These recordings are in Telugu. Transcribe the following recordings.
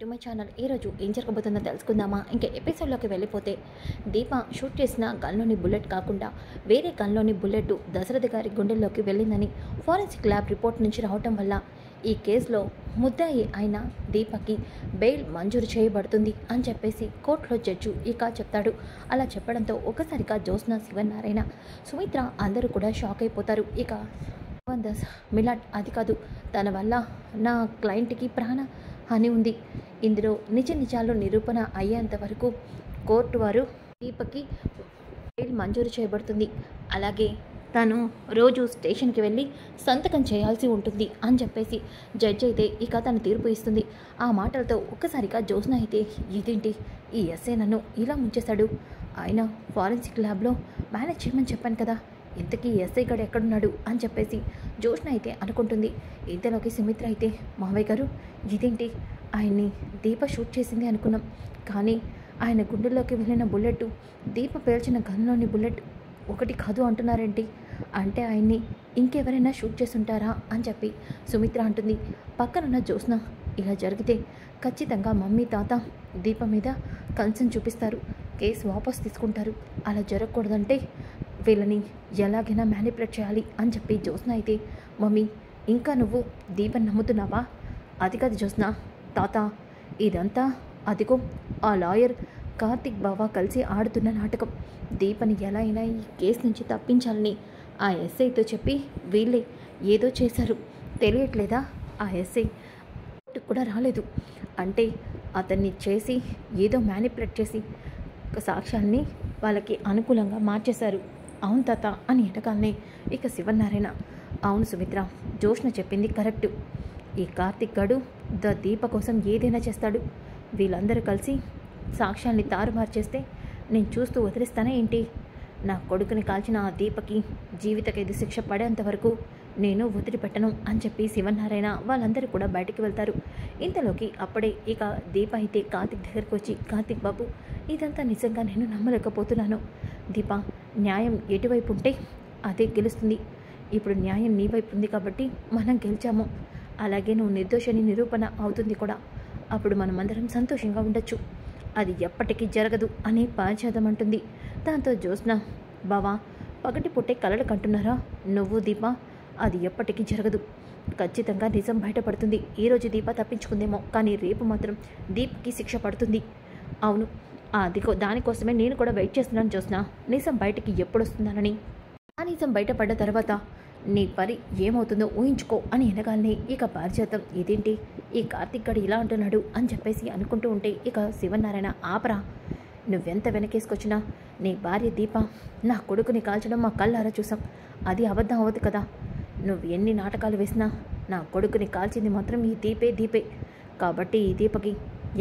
To my channel. ఈరోజు ఏం జరగబోతుందో తెలుసుకుందామా? ఇంకా ఎపిసోడ్లోకి వెళ్ళిపోతే, దీప షూట్ చేసిన గన్లోని బుల్లెట్ కాకుండా వేరే గన్లోని బుల్లెట్ దశరథ గారి గుండెల్లోకి వెళ్ళిందని ఫోరెన్సిక్ ల్యాబ్ రిపోర్ట్ నుంచి రావటం వల్ల ఈ కేసులో ముద్దాయి అయిన దీపకి బెయిల్ మంజూరు చేయబడుతుంది అని చెప్పేసి కోర్టులో జడ్జు ఇక చెప్తాడు. అలా చెప్పడంతో ఒకసారిగా జ్యోత్స్న, శివనారాయణ, సుమిత్ర అందరూ కూడా షాక్ అయిపోతారు. ఇక దాస్ మిలాట్ అది కాదు, తన వల్ల నా క్లయింట్కి ప్రాణ హాని ఉంది. ఇందులో నిజాలు నిరూపణ అయ్యేంత వరకు కోర్టు వారు దీపకి బెయిల్ మంజూరు చేయబడుతుంది. అలాగే తను రోజు స్టేషన్కి వెళ్ళి సంతకం చేయాల్సి ఉంటుంది అని చెప్పేసి జడ్జి అయితే ఇక తను తీర్పు ఇస్తుంది. ఆ మాటలతో ఒక్కసారిగా జ్యోత్స్న అయితే, ఇదేంటి ఈ ఎస్ఏ నన్ను ఇలా ముంచేశాడు, ఆయన ఫారెన్సిక్ ల్యాబ్లో మేనేజ్ చేయమని చెప్పాను కదా, ఇంతకీ ఎస్ఐ గడు ఎక్కడున్నాడు అని చెప్పేసి జ్యోత్స్న అయితే అనుకుంటుంది. ఇంతలోకి సుమిత్ర అయితే, మావయ్య గారు ఇదేంటి, ఆయన్ని దీప షూట్ చేసింది అనుకున్నాం, కానీ ఆయన గుండెల్లోకి వెళ్ళిన బుల్లెట్ దీప పేల్చిన గన్లోని బుల్లెట్ ఒకటి కాదు అంటున్నారేంటి, అంటే ఆయన్ని ఇంకెవరైనా షూట్ చేసుంటారా అని చెప్పి సుమిత్ర అంటుంది. పక్కనున్న జ్యోత్స్న, ఇలా జరిగితే ఖచ్చితంగా మమ్మీ తాత దీప మీద కన్సర్న్ చూపిస్తారు, కేసు వాపస్ తీసుకుంటారు, అలా జరగకూడదంటే వీళ్ళని ఎలాగైనా మ్యానిపులేట్ చేయాలి అని చెప్పి జ్యోత్స్న అయితే, మమ్మీ ఇంకా నువ్వు దీపని నమ్ముతున్నావా? అది కాదు జ్యోత్స్న, తాత ఇదంతా అదిగో ఆ లాయర్ కార్తిక్ బావ కలిసి ఆడుతున్న నాటకం, దీపని ఎలా అయినా ఈ కేసు నుంచి తప్పించాలని ఆ ఎస్ఐతో చెప్పి వీళ్ళే ఏదో చేశారు, తెలియట్లేదా? ఆ ఎస్ఐ కూడా రాలేదు అంటే అతన్ని చేసి ఏదో మ్యానిపులేట్ చేసి సాక్ష్యాన్ని వాళ్ళకి అనుకూలంగా మార్చేశారు. అవును తాత అని ఎటకాలనే ఇక శివనారాయణ, అవును సుమిత్ర, జ్యోత్స్న చెప్పింది కరెక్టు, ఈ కార్తిక్ గడు దీప కోసం ఏదైనా చేస్తాడు, వీళ్ళందరూ కలిసి సాక్ష్యాన్ని తారుమారు చేస్తే నేను చూస్తూ వదిలిస్తానే ఏంటి, నా కొడుకుని కాల్చిన ఆ దీపకి జీవిత ఖైదు శిక్ష పడేంత వరకు నేను వదిలిపెట్టను అని చెప్పి శివనారాయణ వాళ్ళందరూ కూడా బయటికి వెళ్తారు. ఇంతలోకి అప్పుడే ఇక దీప అయితే కార్తిక్ దగ్గరికి వచ్చి, కార్తిక్ బాబు ఇదంతా నిజంగా నేను నమ్మలేకపోతున్నాను, దీప న్యాయం ఎటువైపు ఉంటే అదే గెలుస్తుంది, ఇప్పుడు న్యాయం నీ వైపు ఉంది కాబట్టి మనం గెలిచాము, అలాగే నువ్వు నిర్దోషని నిరూపణ అవుతుంది కూడా, అప్పుడు మనమందరం సంతోషంగా ఉండొచ్చు, అది ఎప్పటికీ జరగదు అని పారిజాతం అంటుంది. దాంతో జ్యోత్స్న, బావా పగటి పుట్టే కలలు కంటున్నారా నువ్వు దీప, అది ఎప్పటికీ జరగదు, ఖచ్చితంగా నిజం బయటపడుతుంది, ఈరోజు దీప తప్పించుకుందేమో కానీ రేపు మాత్రం దీప్కి శిక్ష పడుతుంది. అవును దానికోసమే నేను కూడా వెయిట్ చేస్తున్నాను జ్యోత్స్న, నిజం బయటికి ఎప్పుడు వస్తుందానని, ఆ నిజం బయటపడ్డ తర్వాత నీ పరి ఏమవుతుందో ఊహించుకో అని ఎనగాలని ఇక పారిజాతం, ఇదేంటి ఈ కార్తిక్ గడు ఇలా అంటున్నాడు అని చెప్పేసి అనుకుంటూ ఉంటే ఇక శివనారాయణ, ఆపరా, నువ్వెంత వెనకేసుకొచ్చినా నీ భార్య దీప నా కొడుకుని కాల్చడం మా కళ్ళారా చూసాం, అది అబద్ధం అవ్వదు కదా, నువ్వు ఎన్ని నాటకాలు వేసినా నా కొడుకుని కాల్చింది మాత్రం ఈ దీపే, కాబట్టి ఈ దీపకి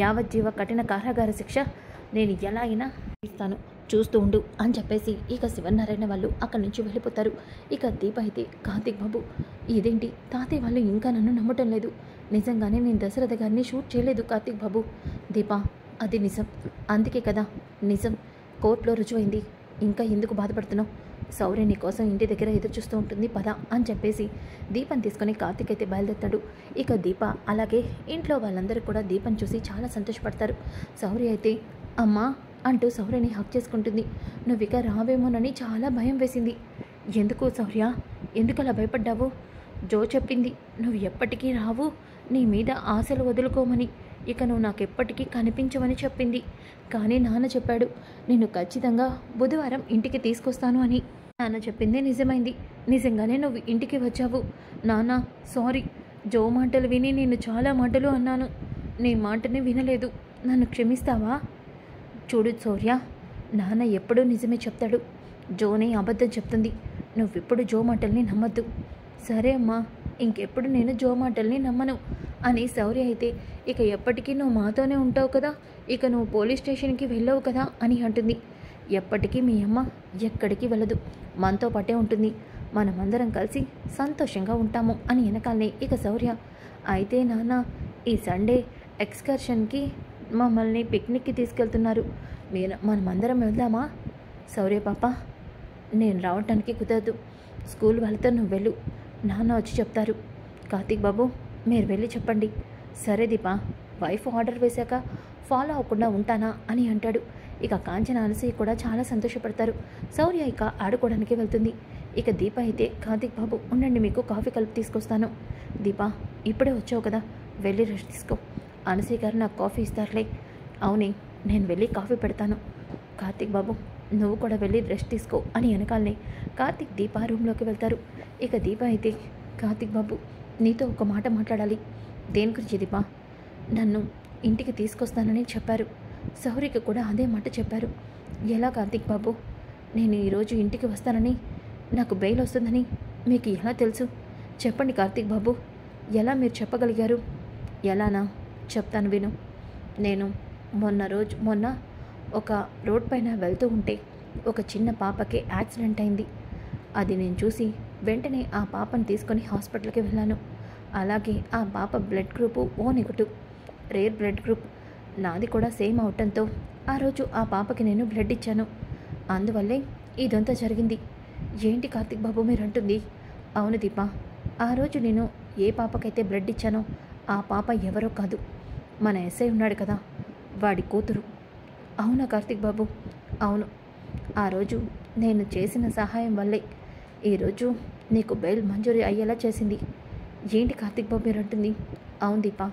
యావజ్జీవ కఠిన కారాగార శిక్ష నేను ఎలా అయినా ఇస్తాను, చూస్తూ ఉండు అని చెప్పేసి ఇక శివనారాయణ వాళ్ళు అక్కడి నుంచి వెళ్ళిపోతారు. ఇక దీప అయితే, కార్తిక్ బాబు ఇదేంటి, తాతయ్య వాళ్ళు ఇంకా నన్ను నమ్మటం లేదు, నిజంగానే నేను దశరథ గారిని షూట్ చేయలేదు కార్తిక్ బాబు, దీప అది నిజం, అందుకే కదా నిజం కోర్టులో రుజువైంది, ఇంకా ఎందుకు బాధపడుతున్నావు, సౌర్య నీ కోసం ఇంటి దగ్గర ఎదురు చూస్తూ ఉంటుంది పద అని చెప్పేసి దీపం తీసుకొని కార్తిక్ అయితే బయలుదేరుతాడు. ఇక దీప అలాగే ఇంట్లో వాళ్ళందరూ కూడా దీపం చూసి చాలా సంతోషపడతారు. సౌర్య అయితే, అమ్మా అంటూ సౌర్యని హక్ చేసుకుంటుంది. నువ్వు ఇక రావేమోనని చాలా భయం వేసింది. ఎందుకు సౌర్య, ఎందుకు అలా భయపడ్డావు? జో చెప్పింది నువ్వు ఎప్పటికీ రావు, నీ మీద ఆశలు వదులుకోమని, ఇక నువ్వు నాకెప్పటికీ కనిపించవని చెప్పింది, కానీ నాన్న చెప్పాడు నిన్ను ఖచ్చితంగా బుధవారం ఇంటికి తీసుకొస్తాను అని, నాన్న చెప్పిందే నిజమైంది, నిజంగానే నువ్వు ఇంటికి వచ్చావు. నాన్న సారీ, జో మాటలు విని నేను చాలా మాటలు అన్నాను, నీ మాటని వినలేదు, నన్ను క్షమిస్తావా? చూడు సౌర్య, నాన్న ఎప్పుడూ నిజమే చెప్తాడు, జోనే అబద్ధం చెప్తుంది, నువ్విప్పుడు జో మాటల్ని నమ్మద్దు. సరే అమ్మా, ఇంకెప్పుడు నేను జో మాటల్ని నమ్మను అని సౌర్య అయితే, ఇక ఎప్పటికీ నువ్వు మాతోనే ఉంటావు కదా, ఇక నువ్వు పోలీస్ స్టేషన్కి వెళ్ళవు కదా అని అంటుంది. ఎప్పటికీ మీ అమ్మ ఎక్కడికి వెళ్ళదు, మనతో పాటే ఉంటుంది, మనమందరం కలిసి సంతోషంగా ఉంటాము అని వెనకాలనే ఇక సౌర్య, అయితే నాన్న ఈ సండే ఎక్స్కర్షన్కి మమ్మల్ని పిక్నిక్కి తీసుకెళ్తున్నారు, మనమందరం వెళ్దామా? సౌర్య పాప, నేను రావటానికి కుదరదు, స్కూల్ వాళ్ళతో నువ్వు వెళ్ళు, నాన్న వచ్చి చెప్తారు. కార్తిక్ బాబు మీరు వెళ్ళి చెప్పండి. సరే దీపా, వైఫ్ ఆర్డర్ వేశాక ఫాలో అవ్వకుండా ఉంటానా అని అంటాడు. ఇక కాంచన అనసూయ కూడా చాలా సంతోషపడతారు. శౌర్య ఇక ఆడుకోవడానికి వెళ్తుంది. ఇక దీప అయితే కార్తీక్ బాబు ఉండండి, మీకు కాఫీ కలిపి తీసుకొస్తాను. దీప ఇప్పుడే వచ్చావు కదా, వెళ్ళి రెస్ట్ తీసుకో. అనసూయ గారు నాకు కాఫీ ఇస్తారులే. అవునే, నేను వెళ్ళి కాఫీ పెడతాను. కార్తీక్ బాబు నువ్వు కూడా వెళ్ళి రెస్ట్ తీసుకో అని వెనకాలనే కార్తీక్ దీప రూమ్లోకి వెళ్తారు. ఇక దీప అయితే కార్తీక్ బాబు నీతో ఒక మాట మాట్లాడాలి. దేని గురించి దీప? నన్ను ఇంటికి తీసుకొస్తానని చెప్పారు. శౌర్యకి కూడా అదే మాట చెప్పారు. ఎలా కార్తీక్ బాబు? నేను ఈరోజు ఇంటికి వస్తానని, నాకు బెయిల్ వస్తుందని మీకు ఎలా తెలుసు? చెప్పండి కార్తీక్ బాబు, ఎలా మీరు చెప్పగలిగారు? ఎలానా? చెప్తాను విను. నేను మొన్న ఒక రోడ్ పైన వెళ్తూ ఉంటే ఒక చిన్న పాపకి యాక్సిడెంట్ అయింది. అది నేను చూసి వెంటనే ఆ పాపను తీసుకొని హాస్పిటల్కి వెళ్ళాను. అలాగే ఆ పాప blood group O-, rare blood group. నాది కూడా సేమ్ అవటంతో ఆ రోజు ఆ పాపకి నేను బ్లడ్ ఇచ్చాను. అందువల్లే ఇదంతా జరిగింది. ఏంటి కార్తీక్ బాబు మీరు అంటుంది? అవును దీప, ఆ రోజు నేను ఏ పాపకైతే బ్లడ్ ఇచ్చానో ఆ పాప ఎవరో కాదు, మన ఎస్ఐ ఉన్నాడు కదా, వాడి కూతురు. అవునా కార్తీక్ బాబు? అవును. ఆ రోజు నేను చేసిన సహాయం వల్లే ఈరోజు నీకు బెయిల్ మంజూరు అయ్యేలా చేసింది. ఏంటి కార్తీక్ బాబు మీరు అంటుంది? అవును దీప,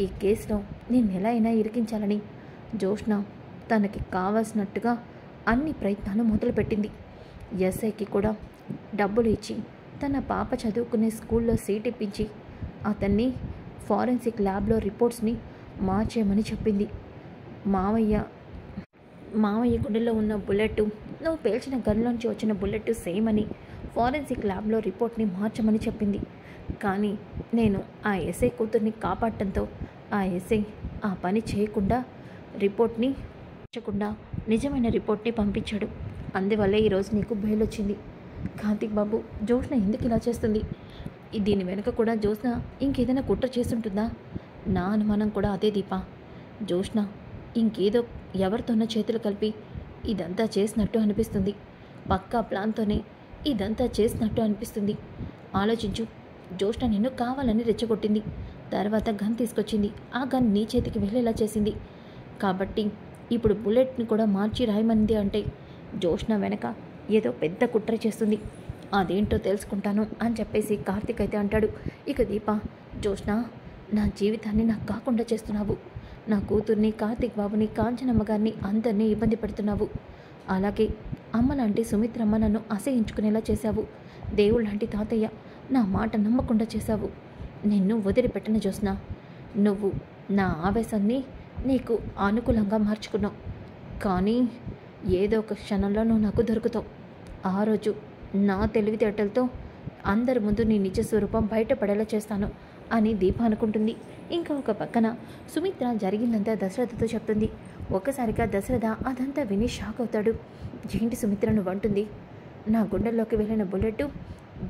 ఈ కేసులో నేను ఎలా అయినా ఇరికించాలని జోష్న తనకి కావాల్సినట్టుగా అన్ని ప్రయత్నాలు మొదలుపెట్టింది. ఎస్ఐకి కూడా డబ్బులు ఇచ్చి తన పాప చదువుకునే స్కూల్లో సీట్ ఇప్పించి అతన్ని ఫారెన్సిక్ ల్యాబ్లో రిపోర్ట్స్ని మార్చేయమని చెప్పింది. మావయ్య గుండెల్లో ఉన్న బుల్లెట్, నువ్వు పేల్చిన గన్లోంచి వచ్చిన బుల్లెట్ సేమ్ అని ఫారెన్సిక్ ల్యాబ్లో రిపోర్ట్ని మార్చమని చెప్పింది. కానీ నేను ఆ ఎస్ఐ కూతుర్ని కాపాడటంతో ఆ ఎస్ఐ ఆ పని చేయకుండా రిపోర్ట్ని మార్చకుండా నిజమైన రిపోర్ట్ని పంపించాడు. అందువల్లే ఈరోజు నీకు బెయిల్ వచ్చింది. కార్తీక్ బాబు, జోష్న ఎందుకు ఇలా చేస్తుంది? దీని వెనుక కూడా జోష్న ఇంకేదైనా కుట్ర చేస్తుంటుందా? నా అనుమానం కూడా అదే దీప. జోష్న ఇంకేదో ఎవరితోనో చేతులు కలిపి ఇదంతా చేసినట్టు అనిపిస్తుంది. పక్కా ప్లాన్తోనే ఇదంతా చేసినట్టు అనిపిస్తుంది. ఆలోచించు. జోష్న నిన్ను కావాలని రెచ్చగొట్టింది. తర్వాత గన్ తీసుకొచ్చింది. ఆ గన్ నీ చేతికి వెళ్ళేలా చేసింది. కాబట్టి ఇప్పుడు బుల్లెట్ని కూడా మార్చి రాయమనింది అంటే జోష్న వెనక ఏదో పెద్ద కుట్ర చేస్తుంది. అదేంటో తెలుసుకుంటాను అని చెప్పేసి కార్తీక్ అయితే అంటాడు. ఇక దీప, జోష్న నా జీవితాన్ని నాకు కాకుండా చేస్తున్నావు. నా కూతుర్ని, కార్తీక్ బాబుని, కాంచనమ్మ గారిని అందరినీ ఇబ్బంది పెడుతున్నావు. అలాగే అమ్మలాంటి సుమిత్రమ్మ నన్ను అసహించుకునేలా చేశావు. దేవుళ్ళంటి తాతయ్య నా మాట నమ్మకుండా చేశావు. నిన్ను వదిలిపెట్టను జోష్న. నువ్వు నా ఆవేశాన్ని నీకు అనుకూలంగా మార్చుకున్నావు. కానీ ఏదో ఒక క్షణంలో నువ్వు నాకు దొరుకుతావు. ఆ రోజు నా తెలివితేటలతో అందరి ముందు నీ నిజ స్వరూపం బయటపడేలా చేస్తాను అని దీప అనుకుంటుంది. ఇంకా ఒక పక్కన సుమిత్ర జరిగిందంతా దశరథతో చెప్తుంది. ఒక్కసారిగా దశరథ అదంతా విని షాక్ అవుతాడు. ఏంటి సుమిత్ర నువ్వు అంటుంది? నా గుండెల్లోకి వెళ్ళిన బుల్లెట్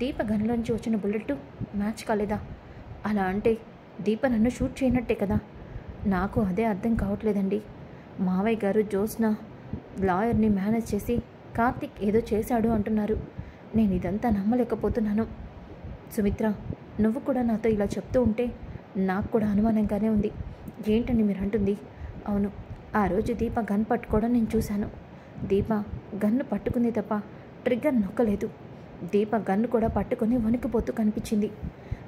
దీప గన్లోంచి వచ్చిన బుల్లెట్ మ్యాచ్ కాలేదా? అలా అంటే దీప నన్ను షూట్ చేయనట్టే కదా? నాకు అదే అర్థం కావట్లేదండి. మావయ్య గారు జోష్న లాయర్ని మేనేజ్ చేసి కార్తీక్ ఏదో చేశాడు అంటున్నారు. నేను ఇదంతా నమ్మలేకపోతున్నాను. సుమిత్ర, నువ్వు కూడా నాతో ఇలా చెప్తూ ఉంటే నాకు కూడా అనుమానంగానే ఉంది. ఏంటని మీరు అంటుంది? అవును, ఆ రోజు దీప గన్ పట్టుకోవడం నేను చూశాను. దీప గన్ను పట్టుకుంది తప్ప ట్రిగ్గర్ నొక్కలేదు. దీప గన్ను కూడా పట్టుకొని వణికిపోతూ కనిపించింది.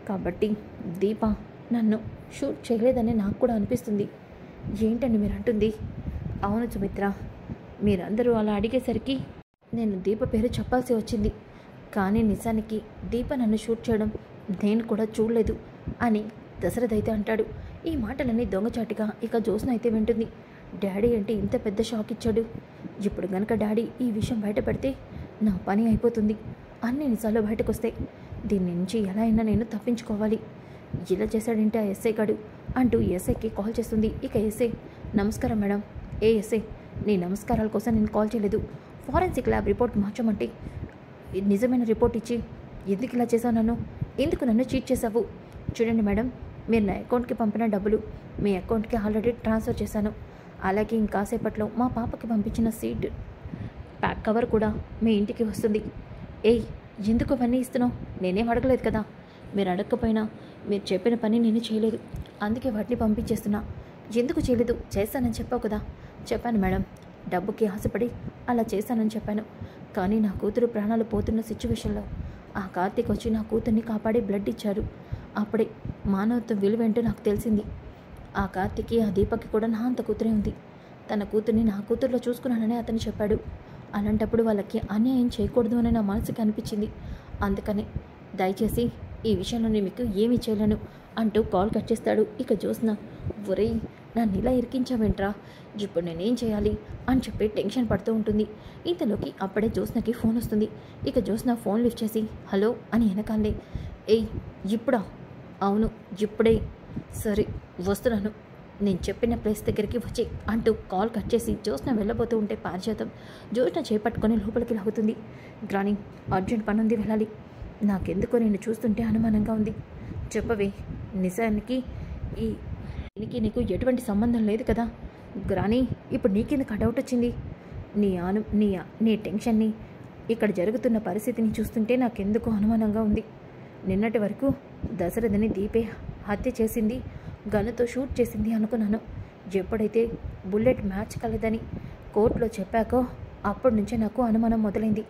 కాబట్టి దీప నన్ను షూట్ చేయలేదని నాకు కూడా అనిపిస్తుంది. ఏంటని మీరు అంటుంది? అవును సుమిత్ర, మీరందరూ అలా అడిగేసరికి నేను దీప పేరు చెప్పాల్సి వచ్చింది. కానీ నిజానికి దీప నన్ను షూట్ చేయడం నేను కూడా చూడలేదు అని దశరథ్ అయితే అంటాడు. ఈ మాటలన్నీ దొంగచాటిగా ఇక జోష్న అయితే వింటుంది. డాడీ అంటే ఇంత పెద్ద షాక్ ఇచ్చాడు. ఇప్పుడు గనక డాడీ ఈ విషయం బయట పెడితే నా పని అయిపోతుంది. అన్ని నిజాలు బయటకు వస్తాయి. దీని నుంచి ఎలా అయినా నేను తప్పించుకోవాలి. ఇలా చేశాడంటే ఆ ఎస్ఐ గాడు అంటూ ఎస్ఐకి కాల్ చేస్తుంది. ఇక ఎస్ఐ, నమస్కారం మేడం. ఏ ఎస్ఐ, నీ నమస్కారాల కోసం నేను కాల్ చేయలేదు. ఫారెన్సిక్ ల్యాబ్ రిపోర్ట్ మార్చమంటే నిజమైన రిపోర్ట్ ఇచ్చి ఎందుకు ఇలా చేశావు? ఎందుకు నన్ను చీట్ చేశావు? చూడండి మేడం, మీరు నా అకౌంట్కి పంపిన డబ్బులు మీ అకౌంట్కి ఆల్రెడీ ట్రాన్స్ఫర్ చేశాను. అలాగే ఇంకాసేపట్లో మా పాపకి పంపించిన సీట్ ప్యాక్ కవర్ కూడా మీ ఇంటికి వస్తుంది. ఏయ్, ఎందుకు అవన్నీ ఇస్తున్నావు? నేనేం అడగలేదు కదా. మీరు అడగకపోయినా మీరు చెప్పిన పని నేను చేయలేదు, అందుకే వాటిని పంపించేస్తున్నా. ఎందుకు చేయలేదు? చేస్తానని చెప్పావు కదా. చెప్పాను మేడం, డబ్బుకి ఆశపడి అలా చేశానని చెప్పాను. కానీ నా కూతురు ప్రాణాలు పోతున్న సిచ్యువేషన్లో ఆ కార్తీక్ వచ్చి నా కూతుర్ని కాపాడి బ్లడ్ ఇచ్చారు. అప్పుడే మానవత్వం విలువేంటో నాకు తెలిసింది. ఆ కార్తీక్కి ఆ దీపక్కి కూడా నా అంత కూతురే ఉంది. తన కూతుర్ని నా కూతుర్లో చూసుకున్నానని అతను చెప్పాడు. అలాంటప్పుడు వాళ్ళకి అన్యాయం చేయకూడదు అని నా మనసుకి అనిపించింది. అందుకని దయచేసి ఈ విషయంలో నేను మీకు ఏమీ చేయలేను అంటూ కాల్ కట్ చేస్తాడు. ఇక జ్యోత్స్న, ఒరేయ్ నన్ను ఇలా ఇరికించావేంట్రా, ఇప్పుడు నేనేం చేయాలి అని చెప్పి టెన్షన్ పడుతూ ఉంటుంది. ఇంతలోకి అప్పుడే జ్యోత్స్నకి ఫోన్ వస్తుంది. ఇక జ్యోత్స్న ఫోన్ లిఫ్ట్ చేసి హలో అని వెనకాలే, ఏయ్ ఇప్పుడా? అవును ఇప్పుడే. సరే వస్తున్నాను, నేను చెప్పిన ప్లేస్ దగ్గరికి వచ్చి అంటూ కాల్ కట్ చేసి జ్యోత్స్న వెళ్ళబోతూ ఉంటే పారిజాతం జ్యోత్స్న చేపట్టుకొని లోపలికి లాగుతుంది. గ్రాని, అర్జెంట్ పని ఉంది, వెళ్ళాలి. నాకెందుకో నేను చూస్తుంటే అనుమానంగా ఉంది. చెప్పవే, నిజానికి దీనికి నీకు ఎటువంటి సంబంధం లేదు కదా. గ్రాని, ఇప్పుడు నీకెందుకు డౌట్ వచ్చింది? నీ టెన్షన్ని, ఇక్కడ జరుగుతున్న పరిస్థితిని చూస్తుంటే నాకెందుకో అనుమానంగా ఉంది. నిన్నటి వరకు దశరథని దీపే హత్య చేసింది, గన్నుతో షూట్ చేసింది అనుకున్నాను. ఎప్పుడైతే బుల్లెట్ మ్యాచ్ కలదని కోర్టులో చెప్పాకో అప్పటి నుంచే నాకు అనుమానం మొదలైంది.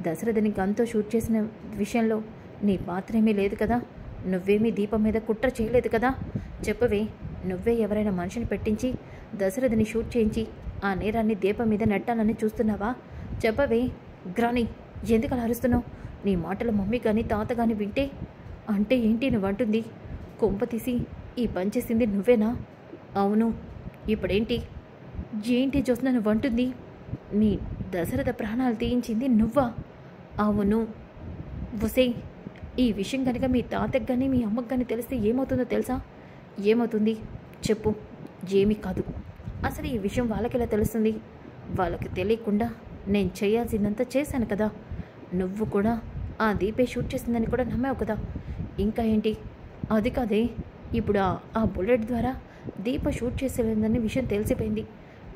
దశరథని గన్తో షూట్ చేసిన విషయంలో నీ పాత్రేమీ లేదు కదా. నువ్వేమీ దీపం మీద కుట్ర చేయలేదు కదా. చెప్పవే, నువ్వే ఎవరైనా మనిషిని పెట్టించి దశరథని షూట్ చేయించి ఆ నేరాన్ని దీపం మీద నెట్టాలని చూస్తున్నావా? చెప్పవే. గ్రాని, ఎందుకు అలా అరుస్తున్నావు? నీ మాటలు మమ్మీ కానీ తాత కానీ వింటే అంటే ఏంటి నువ్వు అంటుంది? కొంప తీసి ఈ పని చేసింది నువ్వేనా? అవును. ఇప్పుడేంటి? ఏంటి జ్యోత్స్న నువ్వు అంటుంది? నీ దశరథ ప్రాణాలు తీయించింది నువ్వా? అవును. వసే, ఈ విషయం కనుక మీ తాతకు కానీ మీ అమ్మకు కానీ తెలిస్తే ఏమవుతుందో తెలుసా? ఏమవుతుంది చెప్పు. ఏమీ కాదు. అసలు ఈ విషయం వాళ్ళకెలా తెలుస్తుంది? వాళ్ళకి తెలియకుండా నేను చేయాల్సిందంతా చేశాను కదా. నువ్వు కూడా ఆ దీపే షూట్ చేసిందని కూడా నమ్మావు కదా. ఇంకా ఏంటి? అది కాదే, ఇప్పుడు ఆ బుల్లెట్ ద్వారా దీప షూట్ చేసేలేదని విషయం తెలిసిపోయింది.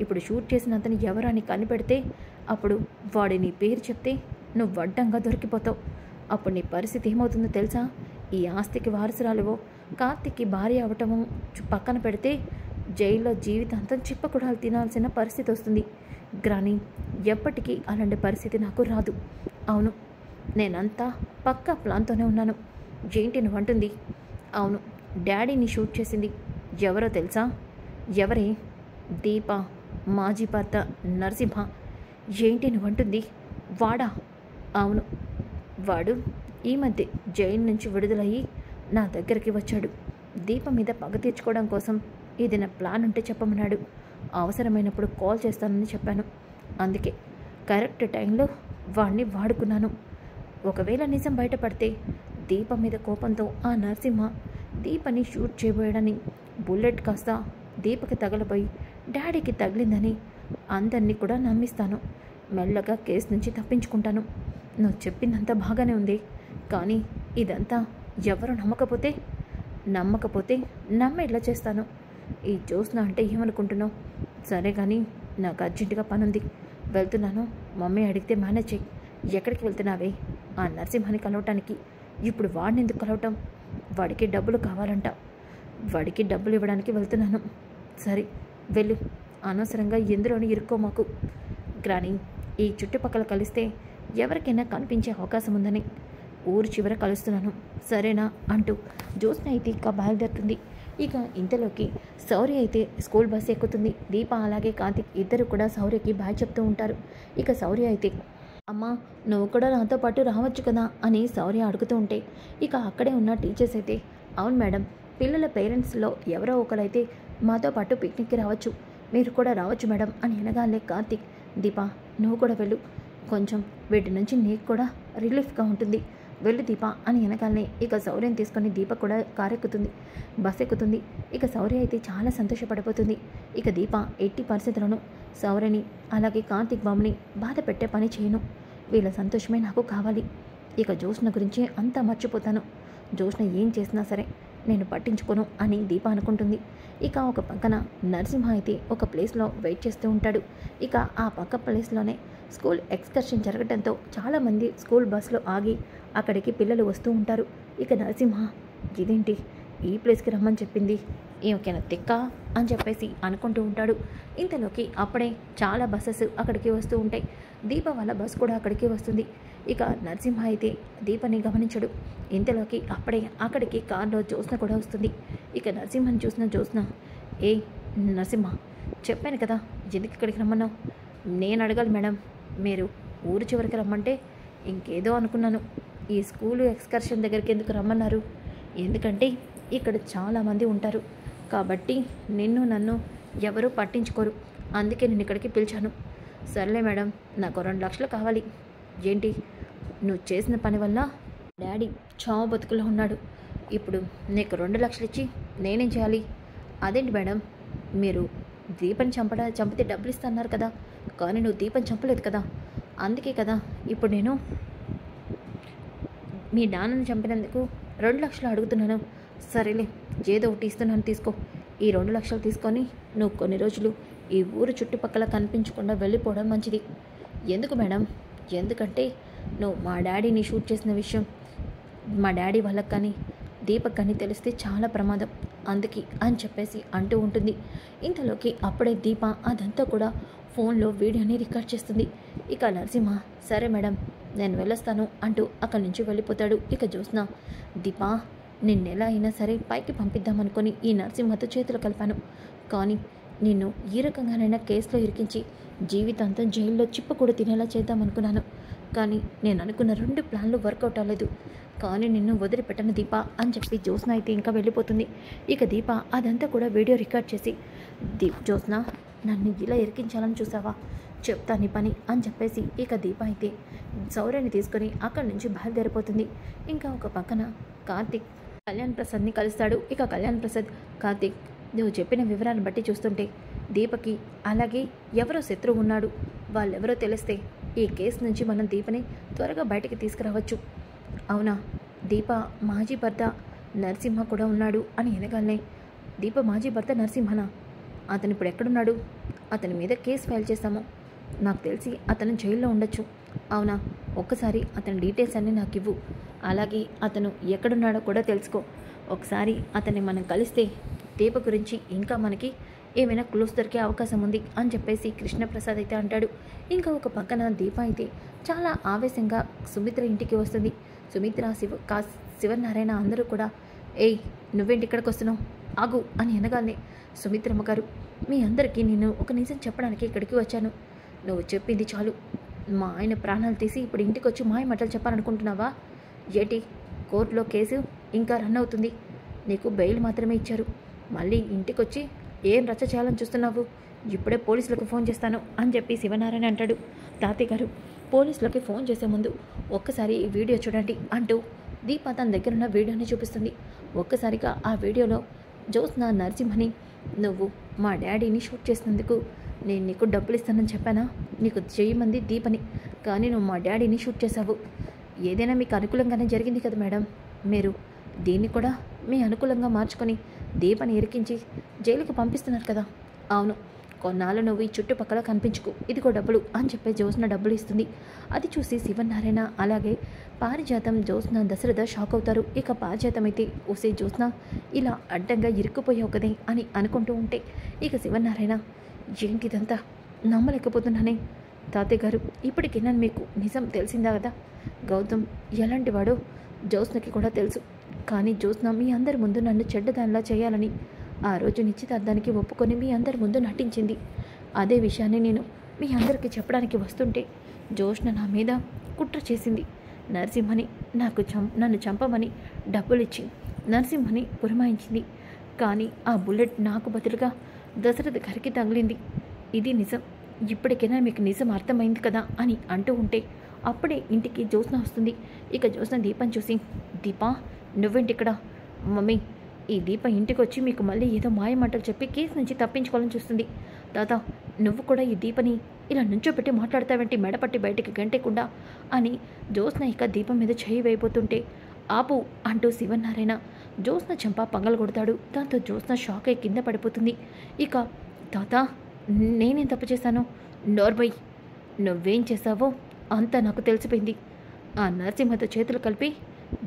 ఇప్పుడు షూట్ చేసిన అతను ఎవరని కనిపెడితే అప్పుడు వాడి నీ పేరు చెప్తే నువ్వు అడ్డంగా దొరికిపోతావు. అప్పుడు నీ పరిస్థితి ఏమవుతుందో తెలుసా? ఈ ఆస్తికి వారసురాలువో కార్తీక్కి భార్య అవటమో పక్కన పెడితే జైల్లో జీవితాంతం చిప్పకుడాలు తినాల్సిన పరిస్థితి వస్తుంది. గ్రాని, ఎప్పటికీ అలాంటి పరిస్థితి నాకు రాదు. అవును, నేనంతా పక్కా ప్లాన్తోనే ఉన్నాను. ఏంటి నువ్వు అంటుంది? అవును, డాడీని షూట్ చేసింది ఎవరో తెలుసా? ఎవరే? దీప మాజీ భర్త నరసింహ. ఏంటి నువ్వు అంటుంది? వాడా? అవును, వాడు ఈ మధ్య జైలు నుంచి విడుదలయ్యి నా దగ్గరికి వచ్చాడు. దీప మీద పగ తీర్చుకోవడం కోసం ఇది నా ప్లాన్ ఉంటే చెప్పమన్నాడు. అవసరమైనప్పుడు కాల్ చేస్తానని చెప్పాను. అందుకే కరెక్ట్ టైంలో వాడిని వాడుకున్నాను. ఒకవేళ నిజం బయటపడితే దీప మీద కోపంతో ఆ నరసింహ దీపని షూట్ చేయబోయాడని, బుల్లెట్ కాస్త దీపకి తగలబోయి డాడీకి తగిలిందని అందరినీ కూడా నమ్మిస్తాను. మెల్లగా కేసు నుంచి తప్పించుకుంటాను. నువ్వు చెప్పిందంతా బాగానే ఉంది, కానీ ఇదంతా ఎవరు నమ్మకపోతే నమ్మేలా చేస్తాను. ఈ జ్యోత్స్న అంటే ఏమనుకుంటున్నావు? సరే కానీ నాకు అర్జెంటుగా పనుంది, వెళ్తున్నాను. మమ్మీ అడిగితే మేనేజ్ చెయ్యి. ఎక్కడికి వెళ్తున్నావే? ఆ నరసింహాన్ని కలవటానికి. ఇప్పుడు వాడిని ఎందుకు కలవటం? వాడికి డబ్బులు కావాలంట. వాడికి డబ్బులు ఇవ్వడానికి వెళ్తున్నాను. సరే వెళ్ళు, అనవసరంగా ఎందులోని ఇరుక్కో మాకు. గ్రాని, ఈ చుట్టుపక్కల కలిస్తే ఎవరికైనా కనిపించే అవకాశం ఉందని ఊరు చివర కలుస్తున్నాను, సరేనా అంటూ జ్యోత్స్న అయితే ఇక బయలుదేరుతుంది. ఇక ఇంతలోకి శౌర్య అయితే స్కూల్ బస్ ఎక్కుతుంది. దీప అలాగే కార్తిక్ ఇద్దరు కూడా శౌర్యకి బాయ్ చెప్తూ ఉంటారు. ఇక శౌర్య అయితే, అమ్మా నువ్వు కూడా నాతో పాటు రావచ్చు కదా అని శౌర్య అడుగుతూ ఉంటే ఇక అక్కడే ఉన్న టీచర్స్ అయితే, అవును మేడం, పిల్లల పేరెంట్స్లో ఎవరో ఒకరైతే మాతో పాటు పిక్నిక్కి రావచ్చు, మీరు కూడా రావచ్చు మేడం అని అనగానే కార్తిక్, దీప నువ్వు కూడా వెళ్ళు, కొంచెం వీటి నుంచి నీకు కూడా రిలీఫ్గా ఉంటుంది, వెళ్ళు దీప అని అనగానే ఇక శౌర్యని తీసుకొని దీప కూడా కారు ఎక్కుతుంది, బస్ ఎక్కుతుంది. ఇక శౌర్య అయితే చాలా సంతోషపడిపోతుంది. ఇక దీప ఎట్టి పరిస్థితులను శౌర్యని అలాగే కార్తిక్ బాబుని బాధ పెట్టే పని చేయను, వీళ్ళ సంతోషమే నాకు కావాలి. ఇక జ్యోత్స్న గురించి అంతా మర్చిపోతాను, జ్యోత్స్న ఏం చేసినా సరే నేను పట్టించుకోను అని దీప అనుకుంటుంది. ఇక ఒక పక్కన నరసింహ అయితే ఒక ప్లేస్లో వెయిట్ చేస్తూ ఉంటాడు. ఇక ఆ పక్క ప్లేస్లోనే స్కూల్ ఎక్స్కర్షన్ జరగడంతో చాలామంది స్కూల్ బస్సులో ఆగి అక్కడికి పిల్లలు వస్తూ ఉంటారు. ఇక నరసింహ, ఇదేంటి ఈ ప్లేస్కి రమ్మని చెప్పింది, ఏమకైనా తిక్క అని చెప్పేసి అనుకుంటూ ఉంటాడు. ఇంతలోకి అప్పుడే చాలా బస్సెస్ అక్కడికి వస్తూ ఉంటాయి. దీప వాళ్ళ బస్సు కూడా అక్కడికి వస్తుంది. ఇక నరసింహ అయితే దీపని గమనించడు. ఇంతలోకి అప్పుడే అక్కడికి కారులో జ్యోత్స్న కూడా వస్తుంది. ఇక నరసింహని చూసిన జ్యోత్స్న, ఏ నరసింహ, చెప్పాను కదా ఎందుకు ఇక్కడికి రమ్మన్నావు? నేను అడగాలి మేడం, మీరు ఊరు చివరికి రమ్మంటే ఇంకేదో అనుకున్నాను. ఈ స్కూలు ఎక్స్కర్షన్ దగ్గరికి ఎందుకు రమ్మన్నారు? ఎందుకంటే ఇక్కడ చాలామంది ఉంటారు కాబట్టి నన్ను ఎవరూ పట్టించుకోరు, అందుకే నేను ఇక్కడికి పిలిచాను. సర్లే మేడం, నాకు 2 లక్షలు కావాలి. ఏంటి, నువ్వు చేసిన పని వల్ల డాడీ చావు బతుకులో ఉన్నాడు. ఇప్పుడు నీకు 2 లక్షలు ఇచ్చి నేనేం చేయాలి? అదేంటి మేడం, మీరు దీపని చంపితే డబ్బులు ఇస్తున్నారు కదా, కానీ నువ్వు దీపని చంపలేదు కదా, అందుకే కదా ఇప్పుడు నేను మీ నాన్నని చంపినందుకు 2 లక్షలు అడుగుతున్నాను. సరేలే, ఏదో ఒకటి ఇస్తున్నాను, తీసుకో. ఈ 2 లక్షలు తీసుకొని నువ్వు కొన్ని రోజులు ఈ ఊరు చుట్టుపక్కల కనిపించకుండా వెళ్ళిపోవడం మంచిది. ఎందుకు మేడం? ఎందుకంటే నువ్వు మా డాడీని షూట్ చేసిన విషయం మా డాడీ వాళ్ళకి కానీ దీపక్ కానీ తెలిస్తే చాలా ప్రమాదం, అందుకే అని చెప్పేసి అంటూ ఉంటుంది. ఇంతలోకి అప్పుడే దీప అదంతా కూడా ఫోన్లో వీడియోని రికార్డ్ చేస్తుంది. ఇక నరసింహ, సరే మేడం, నేను వెళ్ళొస్తాను అంటూ అక్కడి నుంచి వెళ్ళిపోతాడు. ఇక జ్యోత్స్న, దీపా, నిన్నెలా అయినా సరే పైకి పంపిద్దామనుకొని ఈ నరసింహతో చేతులు కలిపాను, కానీ నిన్ను ఈ రకంగానైనా కేసులో ఇరికించి జీవితాంతం జైల్లో చిప్ప కూడా తినేలా చేద్దామనుకున్నాను. కానీ నేను అనుకున్న 2 ప్లాన్లు వర్కౌట్ అవ్వలేదు. కానీ నిన్ను వదిలిపెట్టను దీప అని చెప్పి జ్యోత్స్న అయితే ఇంకా వెళ్ళిపోతుంది. ఇక దీప అదంతా కూడా వీడియో రికార్డ్ చేసి, జ్యోత్స్న, నన్ను ఇలా ఇరికించాలని చూసావా, చెప్తా నీ పని అని చెప్పేసి ఇక దీప అయితే శౌర్యని తీసుకొని అక్కడి నుంచి బయలుదేరిపోతుంది. ఇంకా ఒక పక్కన కార్తిక్ కళ్యాణ్ ప్రసాద్ని కలుస్తాడు. ఇక కళ్యాణ్ ప్రసాద్, కార్తిక్, నువ్వు చెప్పిన వివరాన్ని బట్టి చూస్తుంటే దీపకి అలాగే ఎవరో శత్రువు ఉన్నాడు, వాళ్ళెవరో తెలిస్తే ఈ కేసు నుంచి మనం దీపని త్వరగా బయటికి తీసుకురావచ్చు. అవునా, దీప మాజీ భర్త నరసింహ కూడా ఉన్నాడు అని ఎనగాలనే. దీప మాజీ భర్త నరసింహనా? అతను ఇప్పుడు ఎక్కడున్నాడు? అతని మీద కేసు ఫైల్ చేస్తాము, నాకు తెలిసి అతను జైల్లో ఉండొచ్చు. అవునా, ఒక్కసారి అతని డీటెయిల్స్ అన్నీ నాకు ఇవ్వు, అలాగే అతను ఎక్కడున్నాడో కూడా తెలుసుకో. ఒకసారి అతన్ని మనం కలిస్తే దీప గురించి ఇంకా మనకి ఏమైనా క్లూస్ దొరికే అవకాశం ఉంది అని చెప్పేసి కృష్ణప్రసాద్ అయితే అంటాడు. ఇంకా ఒక పక్కన దీప అయితే చాలా ఆవేశంగా సుమిత్ర ఇంటికి వస్తుంది. సుమిత్ర, శివనారాయణ అందరూ కూడా, ఏయ్, నువ్వేంటి ఇక్కడికి వస్తున్నావు, ఆగు అని అనగానే, సుమిత్రమ్మ గారు, మీ అందరికీ నేను ఒక నిజం చెప్పడానికి ఇక్కడికి వచ్చాను. నువ్వు చెప్పింది చాలు. మా ఆయన ప్రాణాలు తీసి ఇప్పుడు ఇంటికి వచ్చి మాయ మాటలు చెప్పాలనుకుంటున్నావా? ఏటి, కోర్టులో కేసు ఇంకా రన్ అవుతుంది, నీకు బెయిల్ మాత్రమే ఇచ్చారు, మళ్ళీ ఇంటికి వచ్చి ఏం రచ్చ చేయాలని చూస్తున్నావు? ఇప్పుడే పోలీసులకు ఫోన్ చేస్తాను అని చెప్పి శివనారాయణ అంటాడు. తాతయ్య గారు, పోలీసులకి ఫోన్ చేసే ముందు ఒక్కసారి ఈ వీడియో చూడండి అంటూ దీప తన దగ్గరున్న వీడియోని చూపిస్తుంది. ఒక్కసారిగా ఆ వీడియోలో జ్యోత్స్న నరసింహని, నువ్వు మా డాడీని షూట్ చేసినందుకు నేను నీకు డబ్బులు ఇస్తానని చెప్పానా? నీకు చేయమంది దీపని, కానీ నువ్వు మా డాడీని షూట్ చేశావు. ఏదైనా మీకు అనుకూలంగానే జరిగింది కదా మేడం, మీరు దీన్ని కూడా మీ అనుకూలంగా మార్చుకొని దీపని ఇరికించి జైలుకి పంపిస్తున్నారు కదా. అవును, కొన్నాళ్ళు నువ్వు ఈ చుట్టుపక్కల కనిపించుకు, ఇదిగో డబ్బులు అని చెప్పి జ్యోత్స్న డబ్బులు ఇస్తుంది. అది చూసి శివనారాయణ అలాగే పారిజాతం, జ్యోత్స్న, దశరథ షాక్ అవుతారు. ఇక పారిజాతం అయితే, ఓసే జ్యోత్స్న, ఇలా అడ్డంగా ఇరుక్కుపోయావు కదే అని అనుకుంటూ ఉంటే ఇక శివనారాయణ, ఏంటిదంతా నమ్మలేకపోతున్నానే తాతయ్య గారు, ఇప్పటికైనా మీకు నిజం తెలిసిందా కదా? గౌతమ్ ఎలాంటి వాడో జ్యోత్స్నకి కూడా తెలుసు, కానీ జ్యోత్స్న మీ అందరి ముందు నన్ను చెడ్డదానిలా చేయాలని ఆ రోజు నిశ్చితార్థానికి ఒప్పుకొని మీ అందరి ముందు నటించింది. అదే విషయాన్ని నేను మీ అందరికీ చెప్పడానికి వస్తుంటే జ్యోత్స్న నా మీద కుట్ర చేసింది. నరసింహని నన్ను చంపమని డబ్బులిచ్చి నరసింహని పురమాయించింది. కానీ ఆ బుల్లెట్ నాకు బదులుగా దశరథ గారికి తగిలింది. ఇది నిజం, ఇప్పటికైనా మీకు నిజం అర్థమైంది కదా అని అంటూ ఉంటే అప్పుడే ఇంటికి జ్యోత్స్న వస్తుంది. ఇక జ్యోత్స్న దీపం చూసి, దీపా, నువ్వేంటి ఇక్కడ? మమ్మీ, ఈ దీప ఇంటికి వచ్చి మీకు మళ్ళీ ఏదో మాయమాటలు చెప్పి కేసు నుంచి తప్పించుకోవాలని చూస్తుంది. తాత, నువ్వు కూడా ఈ దీపని ఇలా నుంచోపెట్టి మాట్లాడతావేంటి, మెడపట్టి బయటికి గంటేకుండా అని జ్యోత్స్న ఇక దీపం మీద చేయి వేయబోతుంటే, ఆపు అంటూ శివనారాయణ జ్యోత్స్న చెంప పగలగొడతాడు. దాంతో జ్యోత్స్న షాక్ అయి కింద పడిపోతుంది. ఇక, తాత, నేనేం తప్పు చేశాను? నోర్బై, నువ్వేం చేశావో అంతా నాకు తెలిసిపోయింది. ఆ నరసింహతో చేతులు కలిపి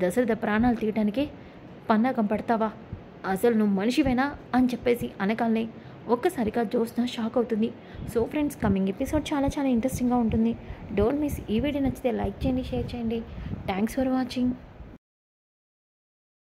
దశరథ ప్రాణాలు తీయడానికే పన్నాగం పడతావా? అసలు నువ్వు మనిషివేనా అని చెప్పేసి అనగానే ఒక్కసారిగా జ్యోత్స్న షాక్ అవుతుంది. సో ఫ్రెండ్స్, కమింగ్ ఎపిసోడ్ చాలా చాలా ఇంట్రెస్టింగ్గా ఉంటుంది. Don't miss. ఈ వీడియో నచ్చితే లైక్ చేయండి, షేర్ చేయండి. Thanks for watching.